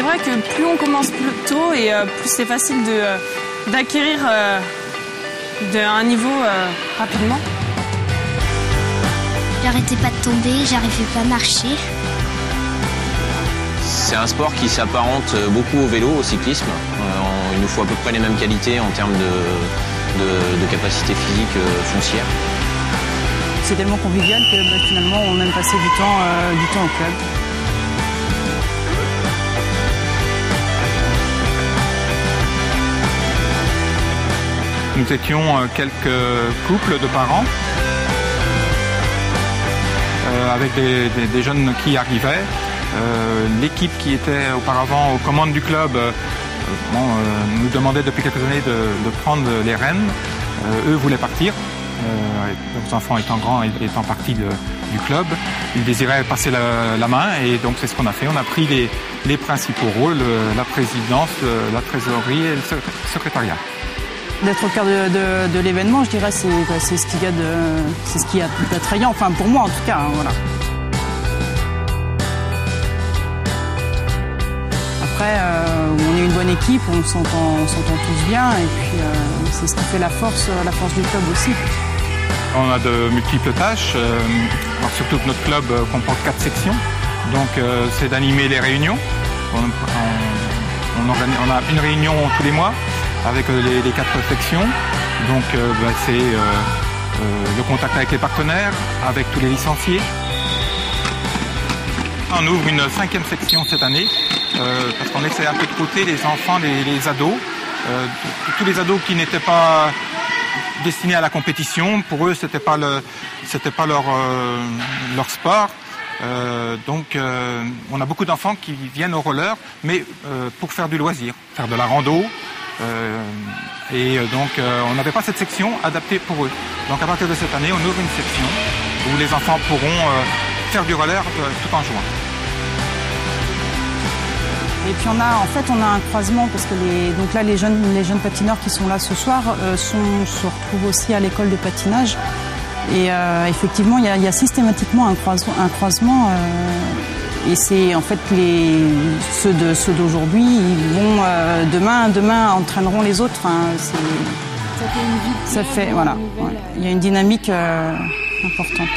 vrai que plus on commence plus tôt et plus c'est facile d'acquérir un niveau rapidement. J'arrêtais pas de tomber, j'arrivais pas à marcher. C'est un sport qui s'apparente beaucoup au vélo, au cyclisme. Il nous faut à peu près les mêmes qualités en termes de capacité physique foncière. C'est tellement convivial que finalement on aime passer du temps au club. Nous étions quelques couples de parents avec des jeunes qui arrivaient. L'équipe qui était auparavant aux commandes du club nous demandait depuis quelques années de prendre les rênes. Eux voulaient partir, leurs enfants étant grands et étant partis du club. Ils désiraient passer la main et donc c'est ce qu'on a fait. On a pris les principaux rôles, la présidence, la trésorerie et le secrétariat. D'être au cœur de l'événement, je dirais, c'est ce qu'il y a d'attrayant, enfin pour moi en tout cas, hein, voilà. Après, on est une bonne équipe, on s'entend tous bien et puis c'est ce qui fait la force du club aussi. On a de multiples tâches, surtout que notre club comporte 4 sections, donc c'est d'animer les réunions. On a une réunion tous les mois avec les 4 sections, donc c'est le contact avec les partenaires, avec tous les licenciés. On ouvre une 5e section cette année, parce qu'on essaie un peu de côté les enfants, les ados, tous les ados qui n'étaient pas destinés à la compétition. Pour eux, c'était pas leur sport. Donc, on a beaucoup d'enfants qui viennent au roller, mais pour faire du loisir, faire de la rando. Donc, on n'avait pas cette section adaptée pour eux. Donc, à partir de cette année, on ouvre une section où les enfants pourront faire du roller tout en jouant. Et puis on a un croisement parce que les jeunes patineurs qui sont là ce soir se retrouvent aussi à l'école de patinage. Et effectivement, il y a systématiquement un croisement. Et c'est en fait ceux d'aujourd'hui, ils vont demain entraîneront les autres. Hein, ça fait voilà. Ouais. Il y a une dynamique importante.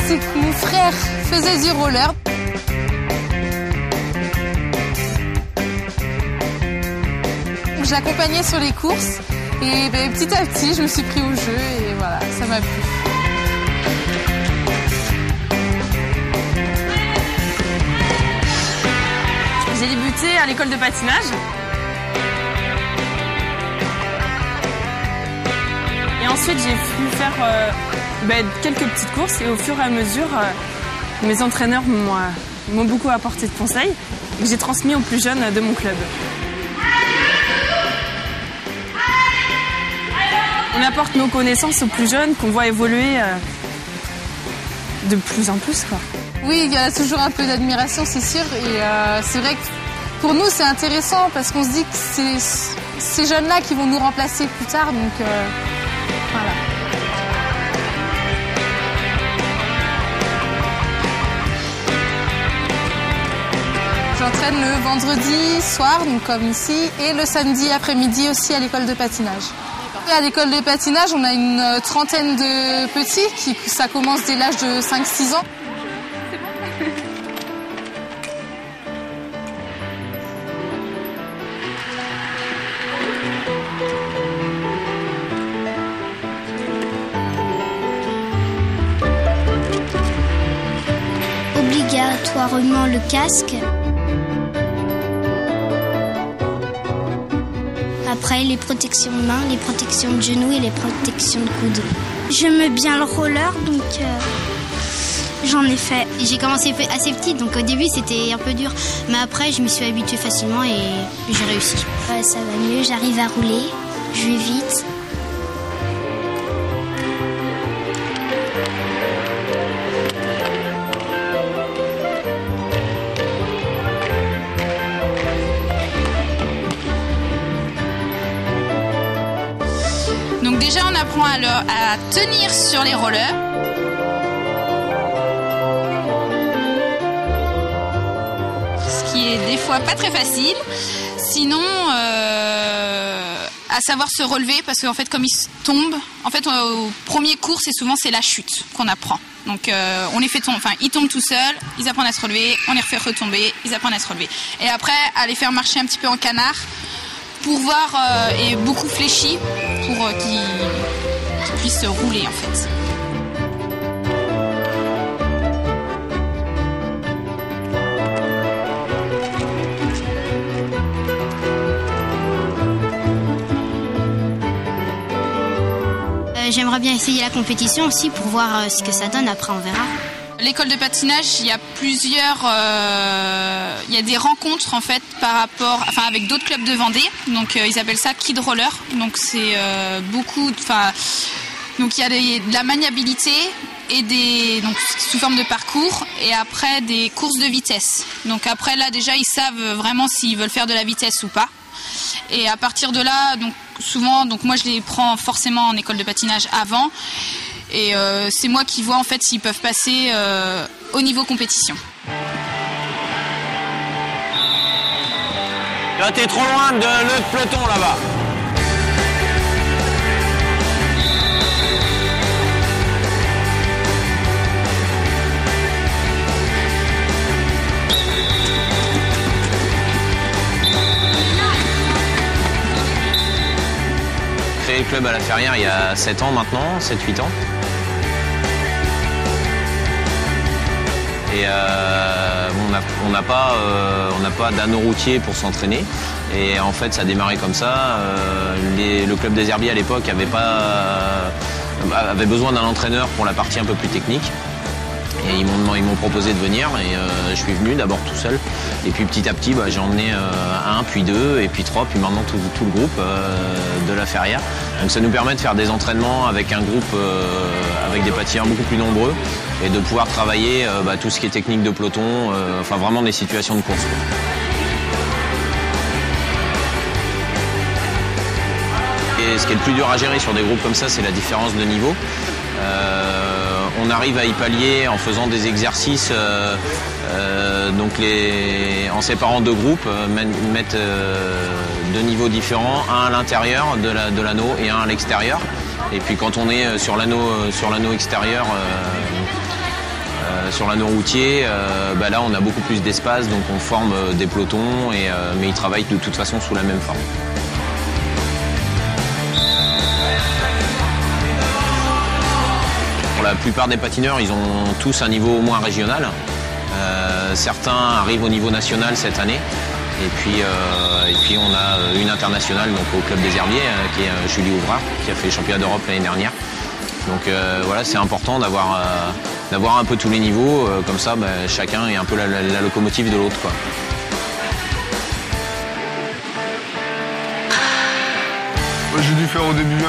C'est que mon frère faisait du roller. Je l'accompagnais sur les courses et petit à petit je me suis pris au jeu et voilà, ça m'a plu. J'ai débuté à l'école de patinage. Et ensuite j'ai pu faire quelques petites courses et au fur et à mesure, mes entraîneurs m'ont beaucoup apporté de conseils que j'ai transmis aux plus jeunes de mon club. On apporte nos connaissances aux plus jeunes qu'on voit évoluer de plus en plus, quoi. Oui, il y a toujours un peu d'admiration, c'est sûr. Et c'est vrai que pour nous, c'est intéressant parce qu'on se dit que c'est ces jeunes-là qui vont nous remplacer plus tard. Donc voilà. J'entraîne le vendredi soir, donc comme ici, et le samedi après-midi aussi à l'école de patinage. À l'école de patinage, on a une 30aine de petits, ça commence dès l'âge de 5-6 ans. Obligatoirement le casque. Après, les protections de mains, les protections de genoux et les protections de coudes. J'aime bien le roller, donc j'en ai fait. J'ai commencé assez petite, donc au début c'était un peu dur. Mais après, je m'y suis habituée facilement et j'ai réussi. Ça va mieux, j'arrive à rouler, je vais vite. Donc déjà on apprend à tenir sur les rollers. Ce qui est des fois pas très facile. Sinon, à savoir se relever, parce qu'en fait, comme ils tombent, en fait, au premier cours, c'est la chute qu'on apprend. Donc, on les fait tomber, enfin, ils tombent tout seuls, ils apprennent à se relever, on les refait retomber, ils apprennent à se relever. Et après, à les faire marcher un petit peu en canard, pour voir, et beaucoup fléchis, pour qu'ils puissent se rouler, en fait. J'aimerais bien essayer la compétition aussi pour voir ce que ça donne. Après, on verra. L'école de patinage, il y a il y a des rencontres en fait avec d'autres clubs de Vendée. Donc ils appellent ça Kid Roller. Donc c'est donc il y a de la maniabilité et donc sous forme de parcours et après des courses de vitesse. Donc après là déjà ils savent vraiment s'ils veulent faire de la vitesse ou pas. Et à partir de là, donc souvent, moi je les prends forcément en école de patinage avant, et c'est moi qui vois en fait s'ils peuvent passer au niveau compétition. Là, t'es trop loin de l'autre peloton là-bas. Le club à La Ferrière il y a 7 ans maintenant, 7-8 ans. Et on n'a pas d'anneau routier pour s'entraîner. Et en fait ça a démarré comme ça. Le club des Herbiers à l'époque avait besoin d'un entraîneur pour la partie un peu plus technique. Et ils m'ont proposé de venir et je suis venu d'abord tout seul. Et puis petit à petit j'ai emmené 1, puis 2, et puis 3, puis maintenant tout le groupe de La Ferrière. Donc ça nous permet de faire des entraînements avec un groupe, avec des patineurs beaucoup plus nombreux et de pouvoir travailler tout ce qui est technique de peloton, enfin vraiment des situations de course, quoi. Et ce qui est le plus dur à gérer sur des groupes comme ça, c'est la différence de niveau. On arrive à y pallier en faisant des exercices, en séparant deux groupes, mettre deux niveaux différents, un à l'intérieur de l'anneau et un à l'extérieur. Et puis quand on est sur l'anneau extérieur, sur l'anneau routier, là on a beaucoup plus d'espace, donc on forme des pelotons, mais ils travaillent de toute façon sous la même forme. La plupart des patineurs, ils ont tous un niveau au moins régional. Certains arrivent au niveau national cette année. Et puis on a une internationale donc au club des Herbiers, qui est Julie Ouvrard, qui a fait le championnat d'Europe l'année dernière. Donc voilà, c'est important d'avoir un peu tous les niveaux. Comme ça, chacun est un peu la locomotive de l'autre, quoi. J'ai dû faire au début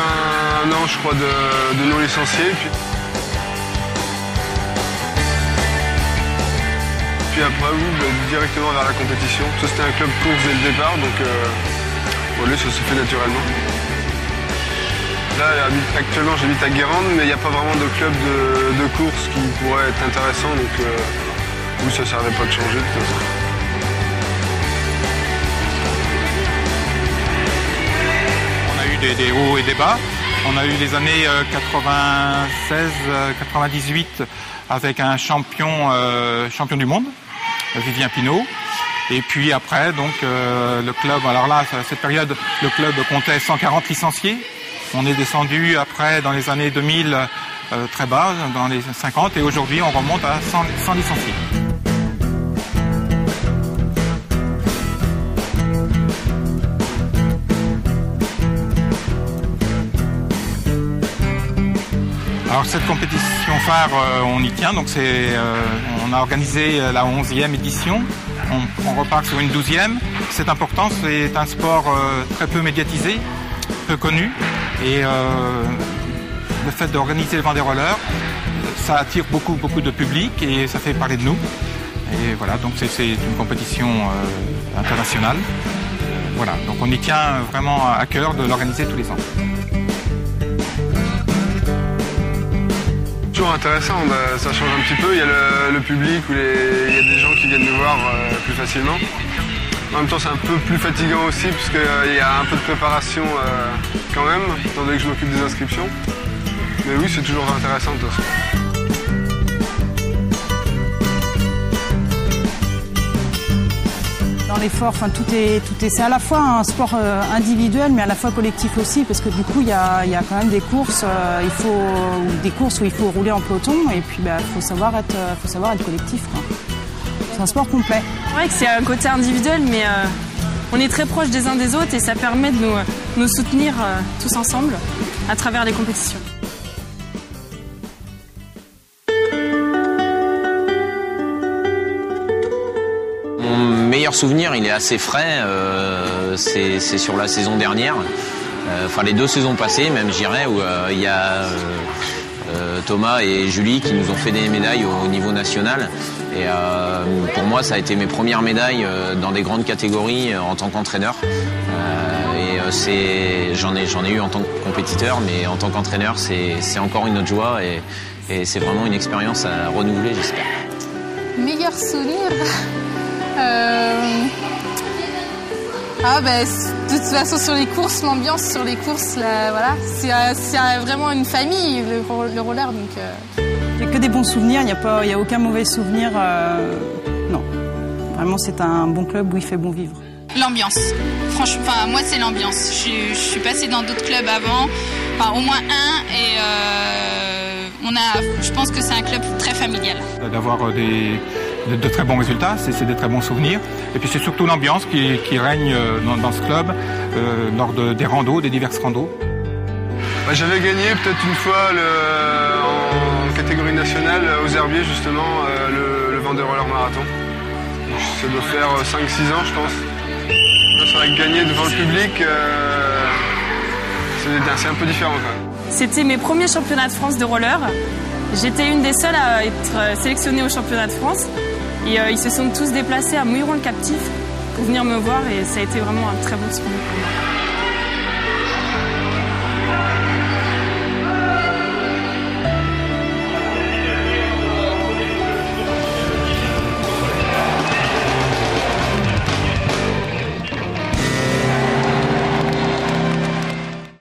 un an, je crois, de non licencié. Puis après, oui, directement vers la compétition. Ça, c'était un club course dès le départ, donc voilà, ça se fait naturellement. Là, actuellement, j'habite à Guérande, mais il n'y a pas vraiment de club de course qui pourrait être intéressant, donc oui, ça ne servait pas de changer de toute façon. On a eu des hauts et des bas. On a eu les années 96-98 avec un champion du monde, Vivien Pinault. Et puis après, donc le club, alors là, à cette période, le club comptait 140 licenciés. On est descendu après, dans les années 2000, très bas, dans les 50, et aujourd'hui, on remonte à 100 licenciés. Alors cette compétition phare, on y tient, donc on a organisé la 11e édition, on repart sur une 12e. C'est important, c'est un sport très peu médiatisé, peu connu, et le fait d'organiser le Vendée Roller, ça attire beaucoup de public et ça fait parler de nous. Et voilà, donc c'est une compétition internationale. Voilà, donc on y tient vraiment à cœur de l'organiser tous les ans. toujours intéressant, ça change un petit peu. Il y a le public où il y a des gens qui viennent nous voir plus facilement. En même temps, c'est un peu plus fatigant aussi parce qu'il y a un peu de préparation quand même, étant donné que je m'occupe des inscriptions. Mais oui, c'est toujours intéressant de toute façon. Dans l'effort, enfin c'est à la fois un sport individuel, mais à la fois collectif aussi, parce que du coup, il y a quand même des courses, où il faut rouler en peloton, et puis faut savoir être collectif, quoi. C'est un sport complet. C'est vrai que c'est un côté individuel, mais on est très proches des uns des autres et ça permet de nous soutenir tous ensemble à travers les compétitions. Mon meilleur souvenir, il est assez frais, c'est sur la saison dernière, enfin les 2 saisons passées même, je dirais, où il y a Thomas et Julie qui nous ont fait des médailles au niveau national. Et pour moi, ça a été mes premières médailles dans des grandes catégories en tant qu'entraîneur. J'en ai eu en tant que compétiteur, mais en tant qu'entraîneur, c'est encore une autre joie et c'est vraiment une expérience à renouveler, j'espère. Meilleur souvenir de toute façon, sur les courses, l'ambiance sur les courses, voilà, c'est vraiment une famille, le roller. Donc, Il n'y a que des bons souvenirs, il n'y a aucun mauvais souvenir. Non, vraiment, c'est un bon club où il fait bon vivre. L'ambiance. Franchement, moi, c'est l'ambiance. Je suis passée dans d'autres clubs avant, au moins un, et je pense que c'est un club très familial. D'avoir de très bons résultats, c'est des très bons souvenirs. Et puis c'est surtout l'ambiance qui règne dans ce club lors des randos, des diverses randos. J'avais gagné peut-être une fois en catégorie nationale aux Herbiers justement le Vendée Roller Marathon. Ça doit faire 5-6 ans je pense. C'est vrai que gagner devant le public, c'est un peu différent quand même. C'était mes premiers championnats de France de roller. J'étais une des seules à être sélectionnée au championnat de France. Et ils se sont tous déplacés à Mouilleron-le-Captif pour venir me voir et ça a été vraiment un très bon souvenir pour moi.